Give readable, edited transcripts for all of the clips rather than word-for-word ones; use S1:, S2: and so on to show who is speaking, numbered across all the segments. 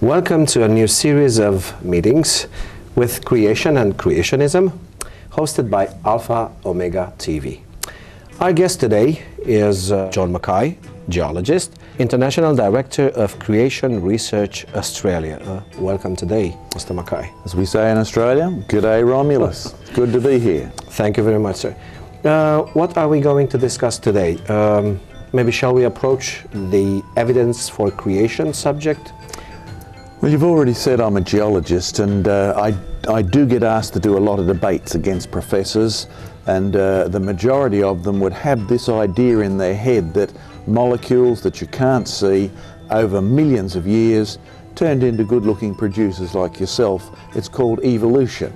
S1: Welcome to a new series of meetings with creation and creationism, hosted by Alpha Omega TV. Our guest today is John Mackay, geologist, International Director of Creation Research Australia. Welcome today, Mr. Mackay.
S2: As we say in Australia, g'day Romulus. Good to be here.
S1: Thank you very much, sir. What are we going to discuss today? Maybe shall we approach the evidence for creation subject?
S2: Well, you've already said I'm a geologist, and I do get asked to do a lot of debates against professors, and the majority of them would have this idea in their head that molecules that you can't see over millions of years turned into good-looking producers like yourself. It's called evolution.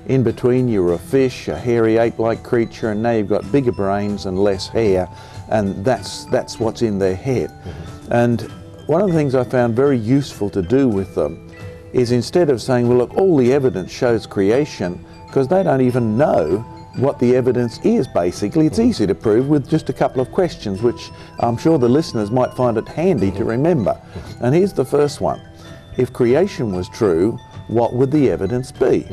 S2: In between, you were a fish, a hairy ape-like creature, and now you've got bigger brains and less hair, and that's what's in their head. And one of the things I found very useful to do with them is, instead of saying, well, look, all the evidence shows creation, because they don't even know what the evidence is, basically. It's easy to prove with just a couple of questions, which I'm sure the listeners might find it handy to remember. And here's the first one. If creation was true, what would the evidence be?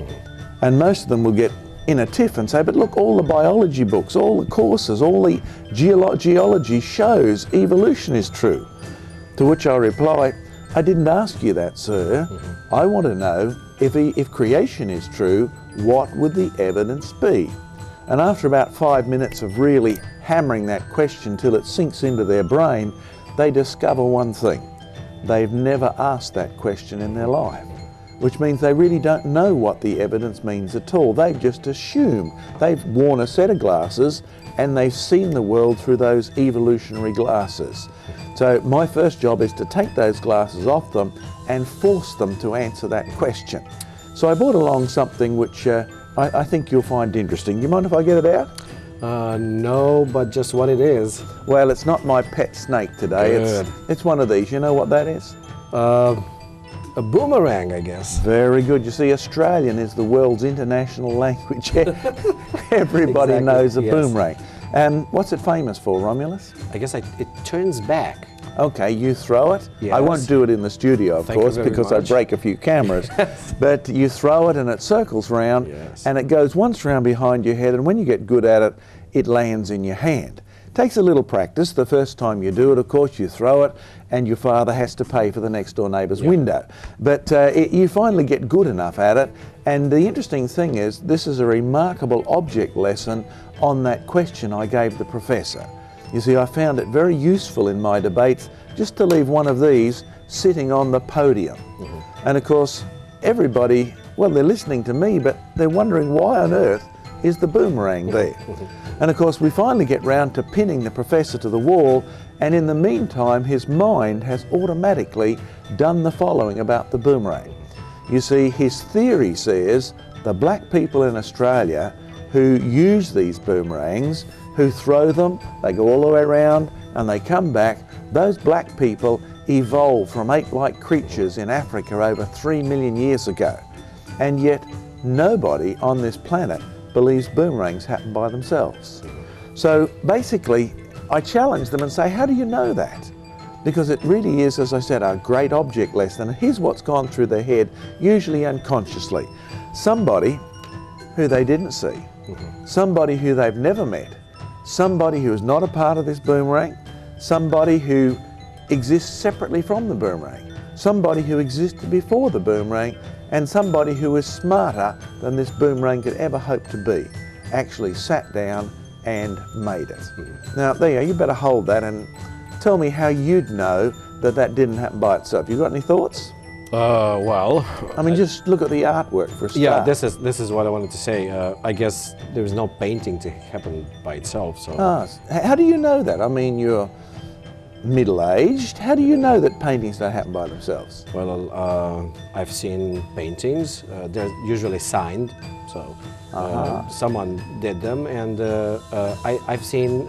S2: And most of them will get in a tiff and say, but look, all the biology books, all the courses, all the geology shows evolution is true. To which I reply, I didn't ask you that, sir. I want to know if creation is true, what would the evidence be? And after about 5 minutes of really hammering that question till it sinks into their brain, they discover one thing. They've never asked that question in their life, which means they really don't know what the evidence means at all. They've just assumed. They've worn a set of glasses and they've seen the world through those evolutionary glasses. So my first job is to take those glasses off them and force them to answer that question. So I brought along something which I think you'll find interesting. Do you mind if I get it out?
S1: No, but just what it is.
S2: Well, it's not my pet snake today. It's one of these. You know what that is?
S1: A boomerang, I guess.
S2: Very good. You see, Australian is the world's international language. Everybody knows a boomerang. And what's it famous for, Romulus?
S1: I guess it turns back.
S2: Okay, you throw it.
S1: Yes.
S2: I won't do it in the studio, of course, because I break a few cameras. But you throw it and it circles round, and it goes once round behind your head, and when you get good at it, it lands in your hand. Takes a little practice. The first time you do it, of course, you throw it, and your father has to pay for the next door neighbour's window. But you finally get good enough at it, and the interesting thing is, this is a remarkable object lesson on that question I gave the professor. You see, I found it very useful in my debates just to leave one of these sitting on the podium. And of course, everybody, well, they're listening to me, but they're wondering why on earth is the boomerang there? And of course, we finally get round to pinning the professor to the wall, and in the meantime, his mind has automatically done the following about the boomerang. You see, his theory says the black people in Australia who use these boomerangs, who throw them, they go all the way around and they come back, those black people evolved from ape-like creatures in Africa over 3 million years ago. And yet, nobody on this planet believes boomerangs happen by themselves. So basically, I challenge them and say, how do you know that? Because it really is, as I said, a great object lesson. And here's what's gone through their head, usually unconsciously. Somebody who they didn't see, somebody who they've never met, somebody who is not a part of this boomerang, somebody who exists separately from the boomerang, somebody who existed before the boomerang, and somebody who is smarter than this boomerang could ever hope to be, actually sat down and made it. Now, there you go. You better hold that and tell me how you'd know that that didn't happen by itself. You got any thoughts?
S1: Well,
S2: I mean, just look at the artwork for a start.
S1: Yeah, this is what I wanted to say. I guess there's no painting to happen by itself. So.
S2: How do you know that? I mean, you're middle-aged. How do you know that paintings don't happen by themselves?
S1: Well, I've seen paintings. They're usually signed, so someone did them, and I've seen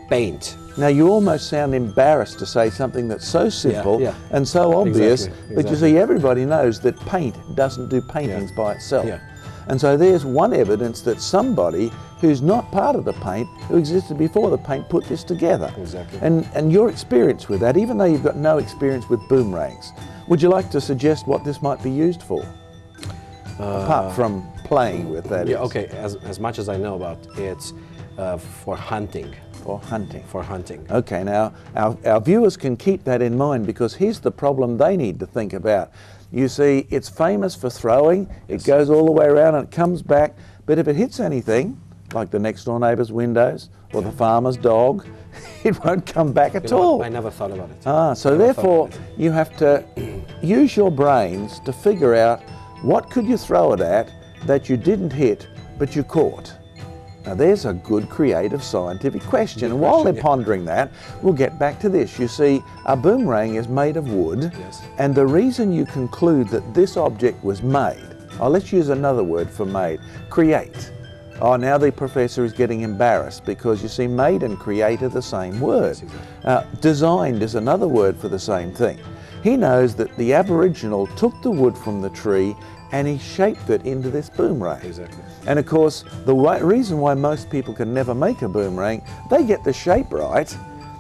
S1: paint.
S2: Now, you almost sound embarrassed to say something that's so simple and so obvious, but you see, everybody knows that paint doesn't do paintings by itself. And so there's one evidence that somebody who's not part of the paint, who existed before the paint, put this together. And your experience with that, even though you've got no experience with boomerangs, Would you like to suggest what this might be used for? Apart from playing with that.
S1: Yeah, okay, as much as I know about it's for hunting.
S2: For hunting.
S1: For hunting.
S2: Okay, now our viewers can keep that in mind, because here's the problem they need to think about. You see, it's famous for throwing. It goes all the way around and it comes back, but if it hits anything, like the next door neighbour's windows or the farmer's dog, it won't come back at all.
S1: I never thought about it.
S2: So therefore you have to use your brains to figure out what could you throw it at that you didn't hit but you caught. Now there's a good creative scientific question. And while they're pondering that, we'll get back to this. You see, a boomerang is made of wood, and the reason you conclude that this object was made, let's use another word for made, create. Oh, now the professor is getting embarrassed, because you see, made and create are the same word. Designed is another word for the same thing. He knows that the Aboriginal took the wood from the tree and he shaped it into this boomerang.
S1: Exactly.
S2: And of course, the reason why most people can never make a boomerang, they get the shape right,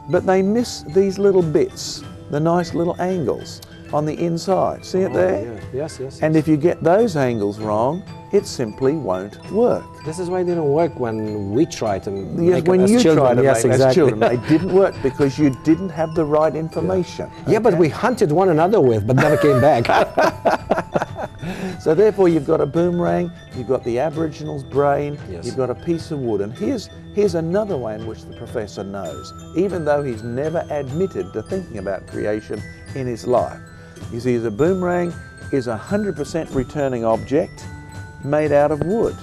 S2: but they miss these little bits, the nice little angles on the inside. See it there?
S1: Yeah. Yes.
S2: And if you get those angles wrong, it simply won't work.
S1: This is why it didn't work when we tried to
S2: Yes,
S1: make
S2: when
S1: it as
S2: you
S1: children.
S2: tried to
S1: Yes,
S2: make it as
S1: exactly.
S2: children, it didn't work because you didn't have the right information.
S1: Yeah, but we hunted one another with, but never came back.
S2: So therefore you've got a boomerang, you've got the Aboriginal's brain, you've got a piece of wood. And here's another way in which the professor knows, even though he's never admitted to thinking about creation in his life. You see, the boomerang is a 100% returning object made out of wood.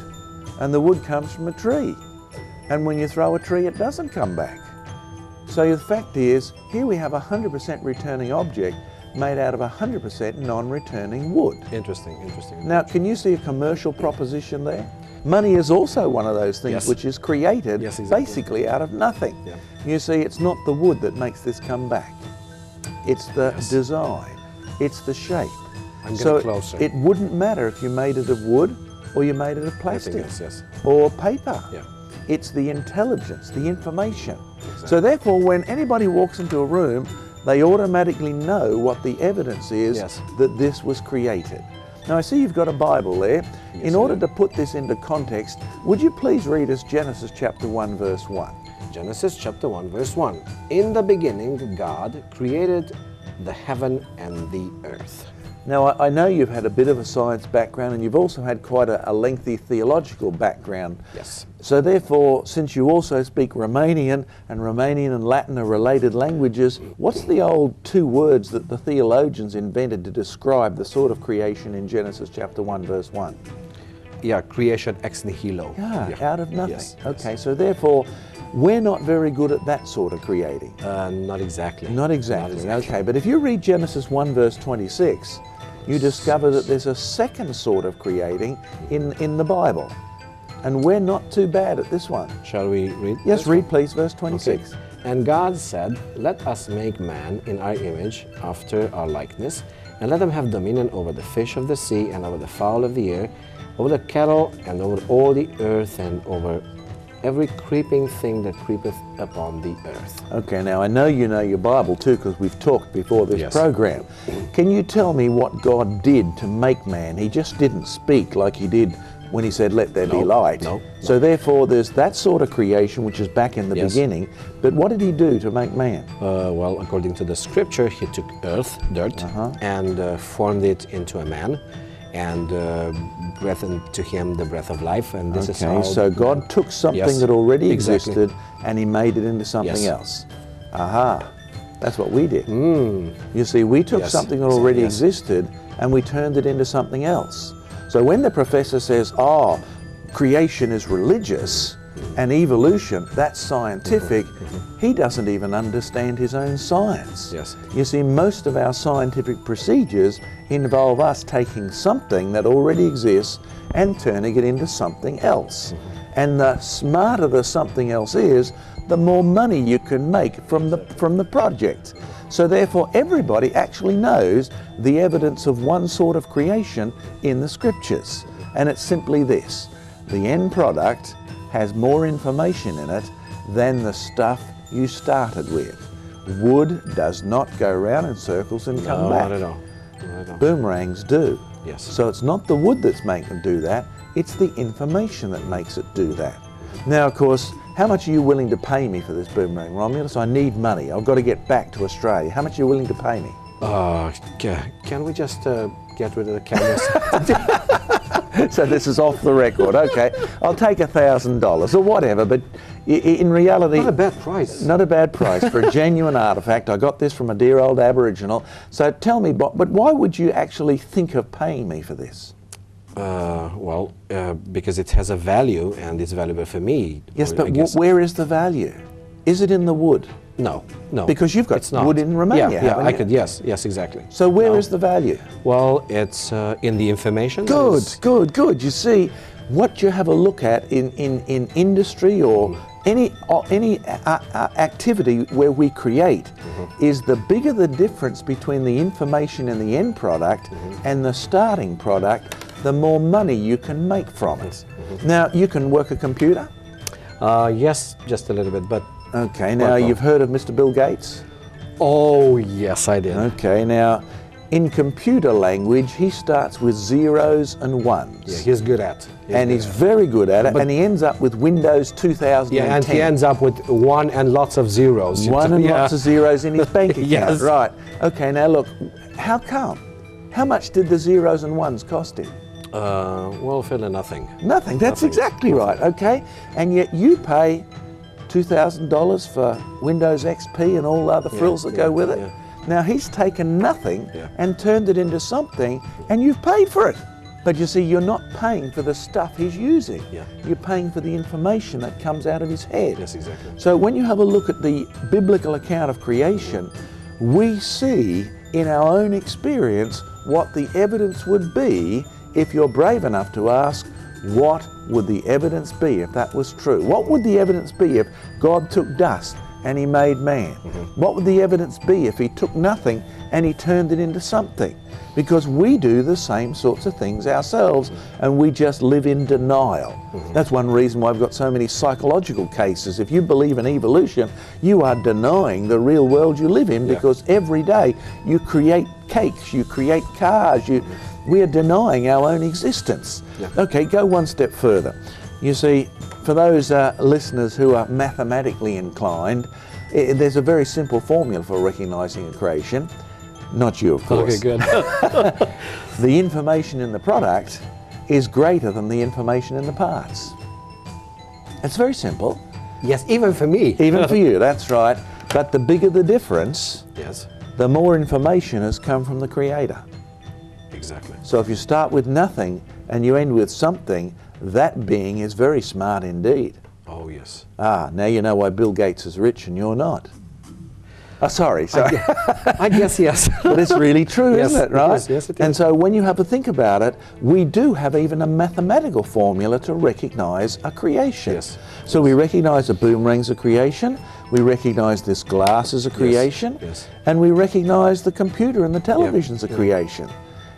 S2: And the wood comes from a tree. And when you throw a tree, it doesn't come back. So the fact is, here we have a 100% returning object made out of 100% non-returning wood.
S1: Interesting.
S2: Now, can you see a commercial proposition there? Money is also one of those things which is created basically out of nothing. You see, it's not the wood that makes this come back. It's the design. It's the shape.
S1: I'm getting
S2: so
S1: closer.
S2: It wouldn't matter if you made it of wood or you made it of plastic or paper. It's the intelligence, the information. So therefore, when anybody walks into a room, they automatically know what the evidence is that this was created. Now I see you've got a Bible there. In order to put this into context, would you please read us Genesis chapter 1 verse 1.
S1: Genesis chapter 1 verse 1. In the beginning God created the heaven and the earth.
S2: Now I know you've had a bit of a science background, and you've also had quite a lengthy theological background.
S1: Yes.
S2: So therefore, since you also speak Romanian, and Romanian and Latin are related languages, what's the old two words that the theologians invented to describe the sort of creation in Genesis chapter 1 verse 1?
S1: Yeah, creation ex nihilo.
S2: Out of nothing. Okay, so therefore, we're not very good at that sort of creating.
S1: Not exactly.
S2: Not exactly. Okay, but if you read Genesis 1 verse 26, you discover that there's a second sort of creating in the Bible. And we're not too bad at this one.
S1: Shall we read?
S2: Yes, read please, verse 26.
S1: Okay. And God said, let us make man in our image, after our likeness, and let them have dominion over the fish of the sea, and over the fowl of the air, over the cattle, and over all the earth, and over every creeping thing that creepeth upon the earth.
S2: Okay, now I know you know your Bible too, because we've talked before this program. Can you tell me what God did to make man? He just didn't speak like he did when he said, let there be light. So therefore there's that sort of creation which is back in the beginning, but what did he do to make man?
S1: Well, according to the scripture, he took dirt, and formed it into a man, and breathed into him the breath of life, and this is how...
S2: So God took something that already existed and he made it into something else. Aha, that's what we did. You see, we took something that already existed and we turned it into something else. So when the professor says, oh, creation is religious and evolution, that's scientific, he doesn't even understand his own science. You see, most of our scientific procedures involve us taking something that already exists and turning it into something else. And the smarter the something else is, the more money you can make from the project. So therefore everybody actually knows the evidence of one sort of creation in the scriptures. And it's simply this: the end product has more information in it than the stuff you started with. Wood does not go around in circles and come back.
S1: Not at all.
S2: Boomerangs do.
S1: Yes.
S2: So it's not the wood that's making them do that, it's the information that makes it do that. Now, of course, how much are you willing to pay me for this boomerang, Romulus? I need money. I've got to get back to Australia. How much are you willing to pay me?
S1: Can we just get rid of the cameras?
S2: So this is off the record. Okay, I'll take $1,000 or whatever, but in reality...
S1: Not a bad price.
S2: Not a bad price for a genuine artefact. I got this from a dear old Aboriginal. So tell me, but why would you actually think of paying me for this?
S1: Because it has a value and it's valuable for me.
S2: Yes, but where is the value? Is it in the wood?
S1: No.
S2: Because you've got wood in Romania, haven't you?
S1: I could, yes, exactly.
S2: So where is the value?
S1: Well, it's in the information.
S2: Good. You see, what you have a look at in industry or any activity where we create is the bigger the difference between the information in the end product and the starting product, the more money you can make from it. Now, you can work a computer?
S1: Yes, just a little bit, but...
S2: Okay, now you've heard of Mr. Bill Gates?
S1: Oh, yes, I did.
S2: Okay, now, in computer language, he starts with zeros and ones.
S1: Yeah, he's good at it.
S2: He's very good at it, and he ends up with Windows 2010.
S1: Yeah, and he ends up with 1 and lots of zeros.
S2: One and lots of zeros in his bank account.
S1: Yes.
S2: Right. Okay, now look, how come? How much did the zeros and ones cost him?
S1: Well, fairly nothing.
S2: Nothing, that's exactly right, okay? And yet you pay $2,000 for Windows XP and all the other frills that go with it.
S1: Yeah.
S2: Now he's taken nothing and turned it into something, and you've paid for it. But you see, you're not paying for the stuff he's using.
S1: Yeah.
S2: You're paying for the information that comes out of his head.
S1: Yes, exactly.
S2: So when you have a look at the biblical account of creation, we see in our own experience what the evidence would be if you're brave enough to ask, what would the evidence be if that was true? What would the evidence be if God took dust and he made man? What would the evidence be if he took nothing and he turned it into something? Because we do the same sorts of things ourselves, and we just live in denial. That's one reason why we've got so many psychological cases. If you believe in evolution, you are denying the real world you live in, because every day you create cakes, you create cars, we are denying our own existence. Okay, go one step further. You see, for those listeners who are mathematically inclined, there's a very simple formula for recognizing a creation. Not you, of course.
S1: Okay, good.
S2: The information in the product is greater than the information in the parts. It's very simple.
S1: Yes, even for me.
S2: Even for you, that's right. But the bigger the difference, the more information has come from the Creator.
S1: Exactly.
S2: So if you start with nothing and you end with something, that being is very smart indeed.
S1: Oh, yes.
S2: Ah, now you know why Bill Gates is rich and you're not. Oh, sorry.
S1: I guess yes.
S2: But it's really true, isn't it, right?
S1: Yes, it is.
S2: And so when you have to think about it, we do have even a mathematical formula to recognize a creation.
S1: Yes.
S2: So we recognize a boomerang's a creation, we recognize this glass as a creation, and we recognize the computer and the television's a creation.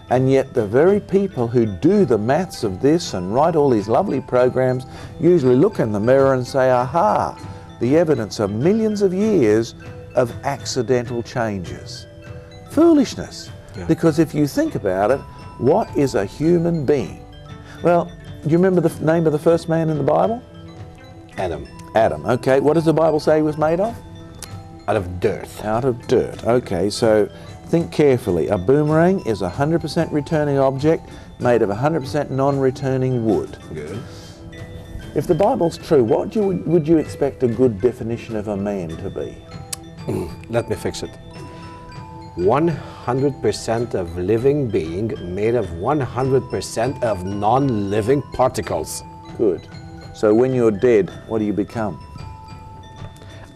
S2: And yet the very people who do the maths of this and write all these lovely programs usually look in the mirror and say, aha, the evidence of millions of years of accidental changes. Foolishness. Because if you think about it, what is a human being? Well, do you remember the name of the first man in the Bible?
S1: Adam.
S2: Adam, okay. What does the Bible say he was made of?
S1: Out of dirt.
S2: Out of dirt, okay. So think carefully. A boomerang is a 100% returning object made of 100% non-returning wood.
S1: Good.
S2: If the Bible's true, what would you expect a good definition of a man to be?
S1: Let me fix it. 100% of living being made of 100% of non-living particles.
S2: Good. So when you're dead, what do you become?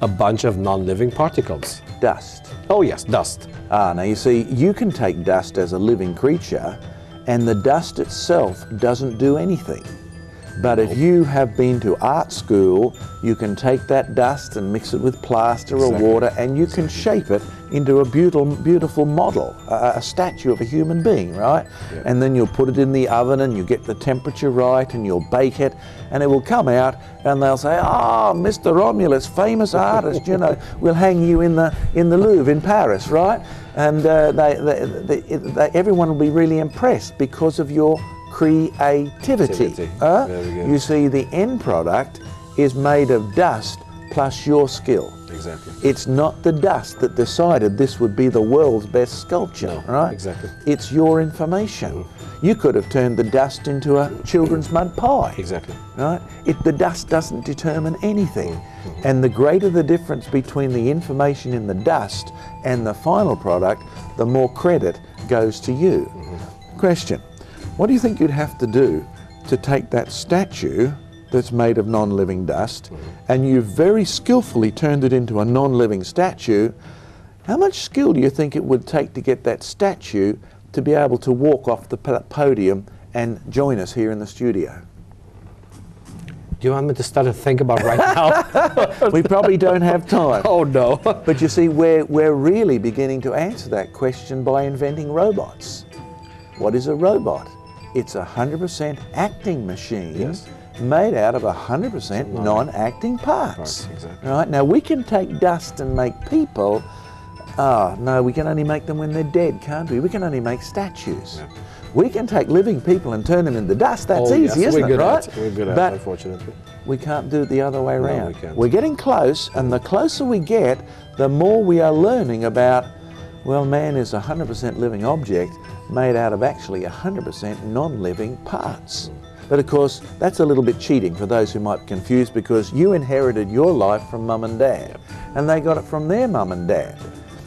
S1: A bunch of non-living particles.
S2: Dust.
S1: Oh yes, dust.
S2: Ah, now you see, you can take dust as a living creature, and the dust itself doesn't do anything. But if you have been to art school, you can take that dust and mix it with plaster or water, and you can shape it into a beautiful model, a statue of a human being, right?
S1: Yeah.
S2: And then you'll put it in the oven and you get the temperature right and you'll bake it and it will come out and they'll say, "Oh, Mr. Romulus, famous artist, you know, we'll hang you in the Louvre in Paris," right? And everyone will be really impressed because of your creativity.
S1: Very good.
S2: You see, the end product is made of dust plus your skill.
S1: Exactly.
S2: It's not the dust that decided this would be the world's best sculpture,
S1: No,
S2: right?
S1: exactly.
S2: It's your information. You could have turned the dust into a children's mud pie.
S1: Exactly.
S2: Right? The dust doesn't determine anything. And the greater the difference between the information in the dust and the final product, the more credit goes to you. Question: what do you think you'd have to do to take that statue that's made of non-living dust and you've very skillfully turned it into a non-living statue? How much skill do you think it would take to get that statue to be able to walk off the podium and join us here in the studio?
S1: Do you want me to start to think about right now?
S2: We probably don't have time.
S1: Oh no.
S2: But you see, we're really beginning to answer that question by inventing robots. What is a robot? It's a 100% acting machine.
S1: Yes.
S2: Made out of 100% non-acting parts.
S1: Exactly.
S2: Right? Now we can take dust and make people. Oh no, we can only make them when they're dead, can't we? We can only make statues.
S1: Yeah.
S2: We can take living people and turn them into dust. That's easy,
S1: yes,
S2: isn't it? Right?
S1: We're good at
S2: But
S1: it, unfortunately.
S2: we can't do it the other way around.
S1: we can't.
S2: We're getting close, and the closer we get, the more we are learning about, well, man is a 100% living object made out of actually 100% non-living parts. But of course, that's a little bit cheating for those who might be confused, because you inherited your life from mum and dad, and they got it from their mum and dad.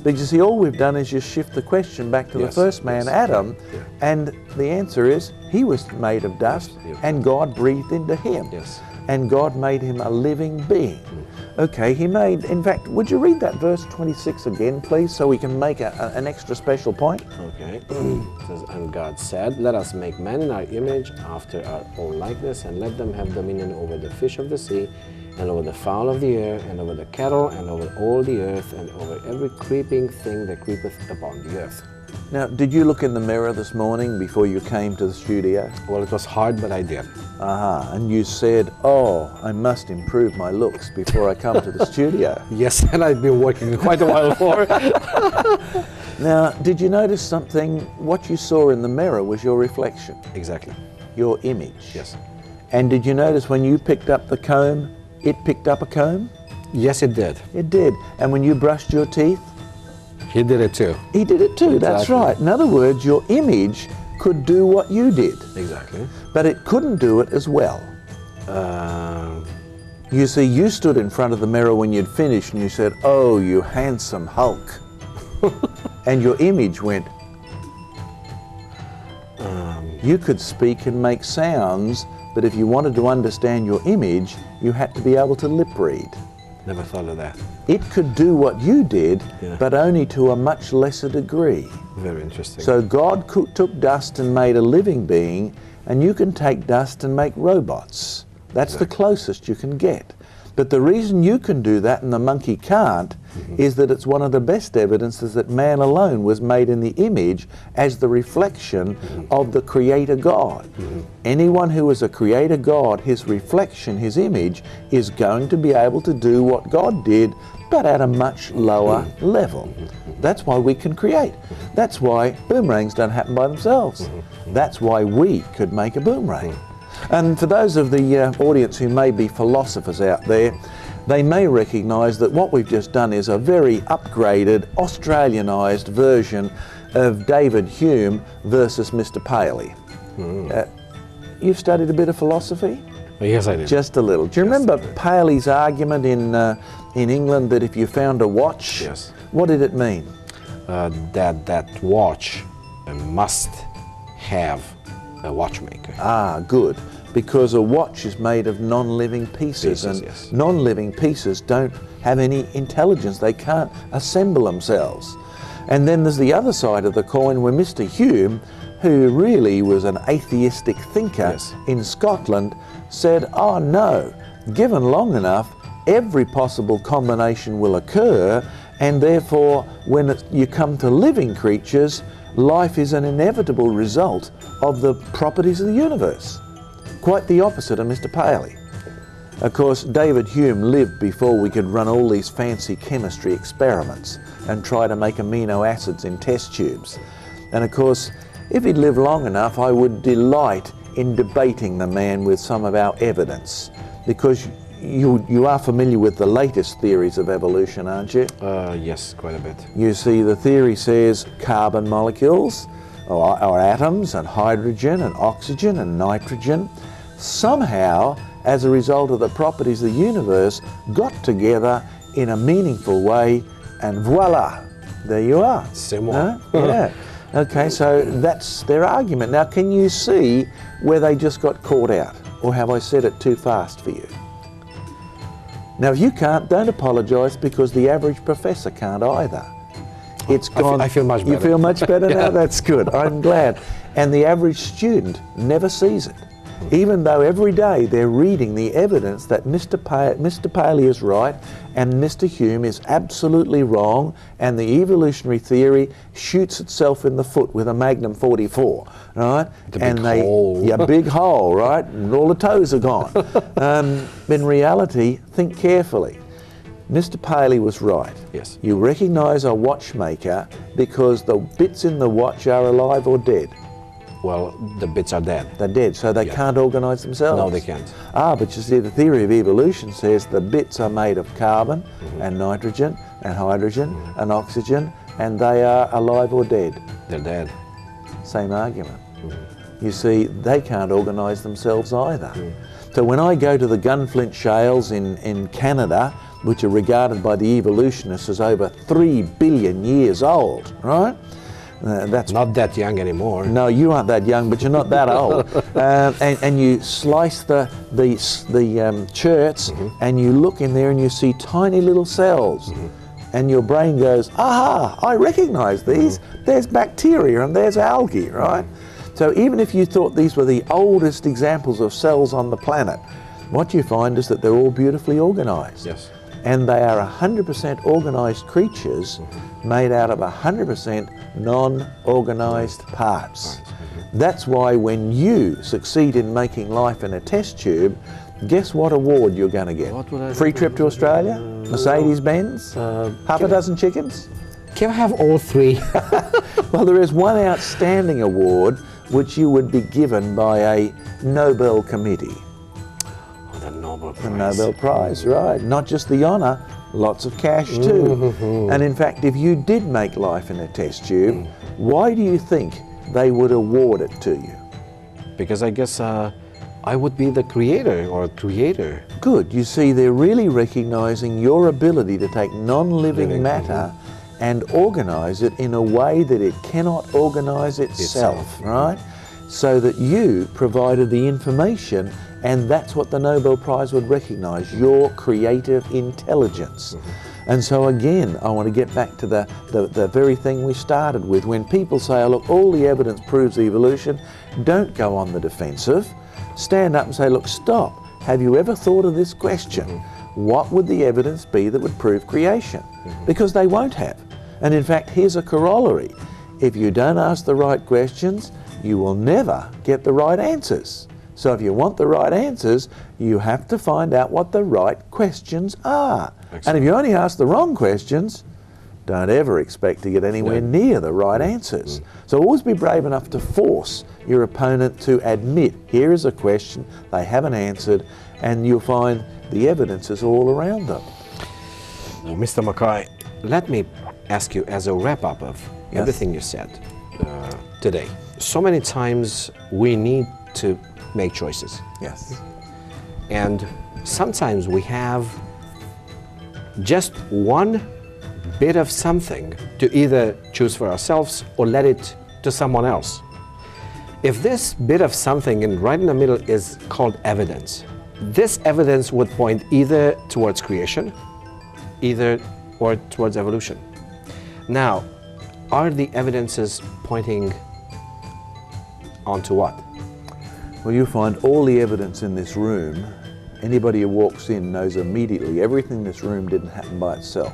S2: But you see, all we've done is just shift the question back to the first man, Adam, and the answer is he was made of dust, and God breathed into him.
S1: Yes.
S2: And God made him a living being. Okay, he made, in fact, would you read that verse 26 again, please, so we can make an extra special point?
S1: Okay. It says, "And God said, let us make man in our image, after our own likeness, and let them have dominion over the fish of the sea, and over the fowl of the air, and over the cattle, and over all the earth, and over every creeping thing that creepeth upon the earth."
S2: Now, did you look in the mirror this morning before you came to the studio?
S1: Well, it was hard, but I did.
S2: And you said, "Oh, I must improve my looks before I come to the studio."
S1: Yes, and I've been working quite a while for it.
S2: Now, did you notice something? What you saw in the mirror was your reflection,
S1: Exactly.
S2: your image.
S1: Yes.
S2: And did you notice when you picked up the comb, it picked up a comb?
S1: Yes, it did.
S2: It did. And when you brushed your teeth,
S1: He did it too.
S2: he did it too. That's
S1: Exactly.
S2: right. In other words, your image could do what you did,
S1: Exactly.
S2: but it couldn't do it as well. You see, you stood in front of the mirror when you'd finished and you said, "Oh, you handsome Hulk." And your image went. You could speak and make sounds, but if you wanted to understand your image, you had to be able to lip read.
S1: Never thought of that.
S2: It could do what you did,
S1: Yeah.
S2: but only to a much lesser degree.
S1: Very interesting.
S2: So God took dust and made a living being, and you can take dust and make robots. That's the closest you can get. But the reason you can do that and the monkey can't is that it's one of the best evidences that man alone was made in the image as the reflection of the Creator God. Anyone who is a Creator God, his reflection, his image, is going to be able to do what God did, but at a much lower level. That's why we can create. That's why boomerangs don't happen by themselves. That's why we could make a boomerang. And for those of the audience who may be philosophers out there, they may recognise that what we've just done is a very upgraded, Australianised version of David Hume versus Mr. Paley. You've studied a bit of philosophy?
S1: Yes, I did.
S2: Just a little. Do you remember Paley's argument in England that if you found a watch,
S1: Yes.
S2: what did it mean?
S1: That watch must have a watchmaker.
S2: Ah, good. Because a watch is made of non-living pieces, and
S1: yes.
S2: non-living pieces don't have any intelligence. They can't assemble themselves. And then there's the other side of the coin where Mr. Hume, who really was an atheistic thinker
S1: Yes.
S2: in Scotland, said, oh no, given long enough, every possible combination will occur, and therefore when you come to living creatures, life is an inevitable result of the properties of the universe. Quite the opposite of Mr. Paley. Of course, David Hume lived before we could run all these fancy chemistry experiments and try to make amino acids in test tubes. And of course, if he'd lived long enough, I would delight in debating the man with some of our evidence, because you are familiar with the latest theories of evolution, aren't you?
S1: Yes, quite a bit.
S2: You see, the theory says carbon molecules, or atoms, and hydrogen and oxygen and nitrogen, somehow, as a result of the properties of the universe, got together in a meaningful way, and voila, there you are.
S1: C'est moi.
S2: Huh? Yeah. Okay, so that's their argument. Now, can you see where they just got caught out? Or have I said it too fast for you? Now, if you can't, don't apologise, because the average professor can't either. It's gone.
S1: I feel much better.
S2: You feel much better now?
S1: Yeah.
S2: That's good. I'm glad. And the average student never sees it, even though every day they're reading the evidence that Mr. Paley is right and Mr. Hume is absolutely wrong, and the evolutionary theory shoots itself in the foot with a Magnum 44, right?
S1: The big hole.
S2: Yeah, big hole, right? And all the toes are gone. In reality, think carefully. Mr. Paley was right.
S1: Yes.
S2: You recognise a watchmaker because the bits in the watch are alive or dead.
S1: Well, the bits are dead.
S2: They're dead, so they can't organise themselves.
S1: No, they can't.
S2: But you see, the theory of evolution says the bits are made of carbon and nitrogen and hydrogen and oxygen, and they are alive or dead.
S1: They're dead.
S2: Same argument. You see, they can't organise themselves either. So when I go to the Gunflint Shales in Canada, which are regarded by the evolutionists as over 3 billion years old, right? That's
S1: not that young anymore.
S2: No, you aren't that young, but you're not that old. And you slice the cherts, and you look in there and you see tiny little cells. And your brain goes, aha, I recognise these. There's bacteria and there's algae, right? So even if you thought these were the oldest examples of cells on the planet, what you find is that they're all beautifully organised.
S1: Yes.
S2: And they are 100% organised creatures made out of 100% non-organised parts. That's why when you succeed in making life in a test tube, guess what award you're going to get?
S1: What would I
S2: Free trip to Australia? Mercedes-Benz? half a dozen chickens?
S1: Can I have all three?
S2: Well, there is one outstanding award which you would be given by a Nobel committee.
S1: The Nobel Prize.
S2: The Nobel Prize, right. Not just the honour, lots of cash too. And in fact, if you did make life in a test tube, why do you think they would award it to you?
S1: Because I guess I would be the creator or creator.
S2: Good. You see, they're really recognising your ability to take non-living matter and organise it in a way that it cannot organise itself, right? So that you provided the information, and that's what the Nobel Prize would recognise, your creative intelligence. And so again, I want to get back to the very thing we started with. When people say, oh, look, all the evidence proves evolution, don't go on the defensive. Stand up and say, look, stop. Have you ever thought of this question? What would the evidence be that would prove creation? Because they won't have. And in fact, here's a corollary. If you don't ask the right questions, you will never get the right answers. So if you want the right answers, you have to find out what the right questions are. Excellent. And if you only ask the wrong questions, don't ever expect to get anywhere near the right answers. So always be brave enough to force your opponent to admit, here is a question they haven't answered, and you'll find the evidence is all around them.
S1: Well, Mr. Mackay, let me ask you, as a wrap-up of everything you said today. So many times we need to make choices.
S2: Yes.
S1: And sometimes we have just one bit of something to either choose for ourselves or let it to someone else. If this bit of something right in the middle is called evidence, this evidence would point either towards creation, or towards evolution. Now, are the evidences pointing onto what?
S2: Well, you find all the evidence in this room. Anybody who walks in knows immediately everything in this room didn't happen by itself.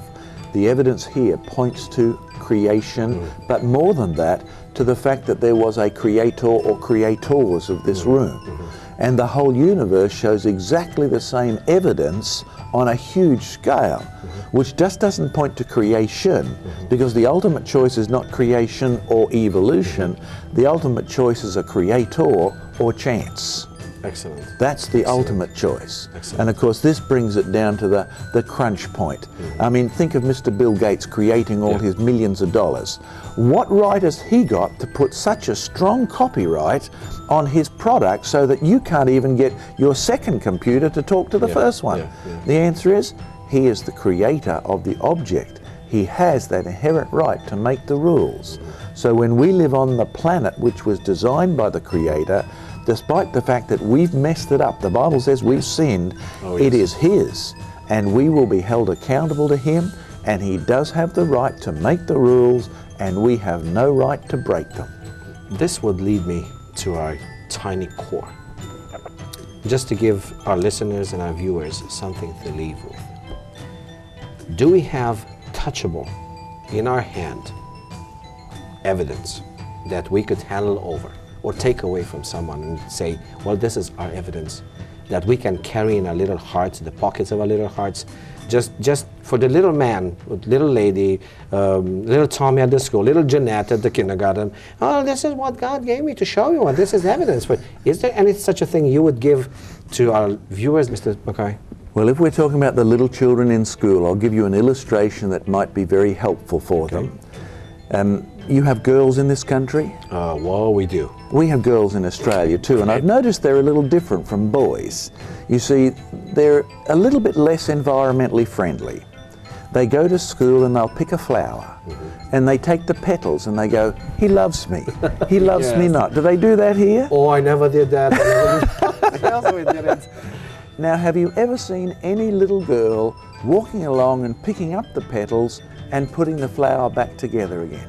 S2: The evidence here points to creation, but more than that, to the fact that there was a creator or creators of this room. And the whole universe shows exactly the same evidence on a huge scale, which just doesn't point to creation, because the ultimate choice is not creation or evolution. The ultimate choice is a creator or chance.
S1: Excellent.
S2: That's the ultimate choice.
S1: Excellent.
S2: And of course this brings it down to the crunch point. I mean, think of Mr. Bill Gates creating all his millions of dollars. What right has he got to put such a strong copyright on his product so that you can't even get your second computer to talk to the first one? The answer is, he is the creator of the object. He has that inherent right to make the rules. So when we live on the planet which was designed by the Creator, despite the fact that we've messed it up, the Bible says we've sinned, it is His, and we will be held accountable to Him, and He does have the right to make the rules, and we have no right to break them.
S1: This would lead me to our tiny core, just to give our listeners and our viewers something to leave with. Do we have touchable, in our hand, evidence that we could handle over or take away from someone and say, well, this is our evidence that we can carry in our little hearts, the pockets of our little hearts, just for the little man, little lady, little Tommy at the school, little Jeanette at the kindergarten. Oh, this is what God gave me to show you, and this is evidence. But is there any such a thing you would give to our viewers, Mr. Mackay?
S2: Well, if we're talking about the little children in school, I'll give you an illustration that might be very helpful for them. You have girls in this country?
S1: Well, we do.
S2: We have girls in Australia too, and I've noticed they're a little different from boys. You see, they're a little bit less environmentally friendly. They go to school and they'll pick a flower, and they take the petals and they go, he loves me, he loves me not. Do they do that here?
S1: Oh, I never did that. Yes, we did it.
S2: Now, have you ever seen any little girl walking along and picking up the petals and putting the flower back together again?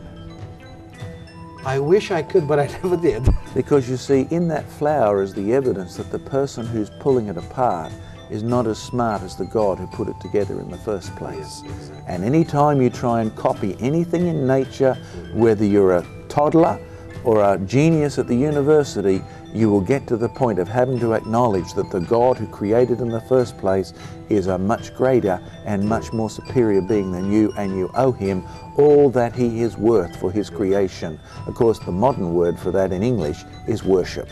S1: I wish I could, but I never did.
S2: Because you see, in that flower is the evidence that the person who's pulling it apart is not as smart as the God who put it together in the first place.
S1: Yes, exactly.
S2: And any time you try and copy anything in nature, whether you're a toddler or a genius at the university, you will get to the point of having to acknowledge that the God who created in the first place is a much greater and much more superior being than you, and you owe Him all that He is worth for His creation. Of course, the modern word for that in English is worship.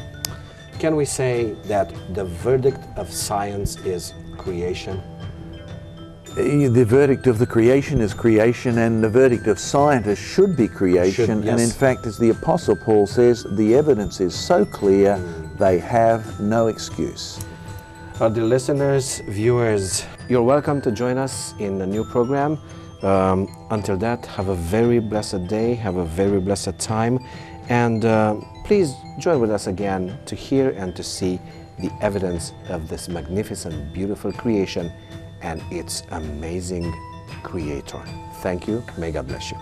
S1: Can we say that the verdict of science is creation?
S2: The verdict of the creation is creation, and the verdict of scientists should be creation. And in fact, as the Apostle Paul says, the evidence is so clear, they have no excuse.
S1: Dear listeners, viewers, you're welcome to join us in the new program. Until that, have a very blessed day, have a very blessed time, and please join with us again to hear and to see the evidence of this magnificent, beautiful creation and its amazing Creator. Thank you. May God bless you.